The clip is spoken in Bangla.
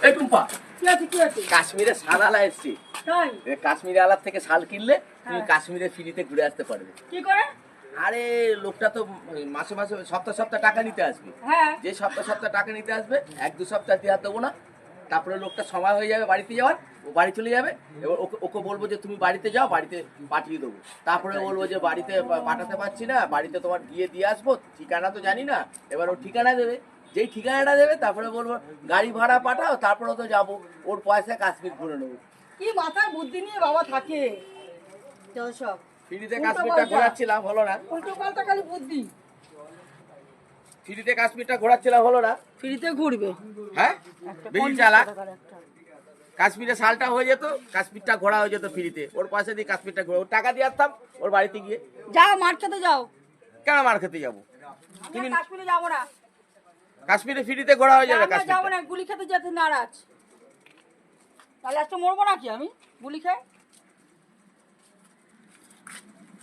এই টুম্পা, কি আছে? কাশ্মীরে শাল আলা এসছে। তাই? কাশ্মীরি আলার থেকে শাল কিনলে তুমি হ্যাঁ। কাশ্মীরে ফ্রিতে ঘুরে আসতে পারবে। কি করে? আরে লোকটা তো মাসে মাসে সপ্তাহ সপ্তাহ টাকা নিতে আসবে। হ্যাঁ। যে সপ্তাহ সপ্তাহ টাকা নিতে আসবে, 1-2 সপ্তাহ দিয়ে দেবো না। তারপরে লোকটা সময় হয়ে যাবে বাড়িতে যাওয়ার, ও বাড়ি চলে যাবে। এবার ওকে বলবো যে তুমি বাড়িতে যাও, বাড়িতে পাঠিয়ে দেবো। তারপরে বলবো যে বাড়িতে পাঠাতে পারছি না, বাড়িতে তোমার গিয়ে দিয়ে আসবো, ঠিকানা তো জানি না। এবার ও ঠিকানা দেবে, যেই ঠিকানাটা দেবে তারপরে বলবো গাড়ি ভাড়া পাঠাও, তারপরে তো যাবো। ওর পয়সা কাশ্মীর ঘুরে নেবো। কি মাথায় বুদ্ধি নিয়ে বাবা থাকে সব। ফ্রিতে কাশ্মীরটা ঘোরাচ্ছিলাম, হলো না। উল্টো পাল্টা খালি বুদ্ধি। ফ্রিতে কাশ্মীরটা ঘোরাচ্ছিলাম, হলো না। ফ্রিতে ঘুরবে। হ্যাঁ, বেশি চালাক। কাশ্মীরে শালটা হয়ে যেত, কাশ্মীরটা ঘোরা হয়ে যেত ফ্রিতে। ওর পয়সা দিয়ে কাশ্মীরটা ঘোরা, ওর টাকা দিয়ে আসতাম ওর বাড়িতে গিয়ে। যাও মার খেতে যাও। কেন মার খেতে যাবো? তুমি কাশ্মীরে যাবো না। কাশ্মীরে ফ্রিতে ঘোরা হয়ে যাবে। আমরা যাবো কাশ্মীরটা না, গুলি খেতে যেতে নারাজ। তাহলে আজকে মরবো নাকি আমি গুলি খেয়ে?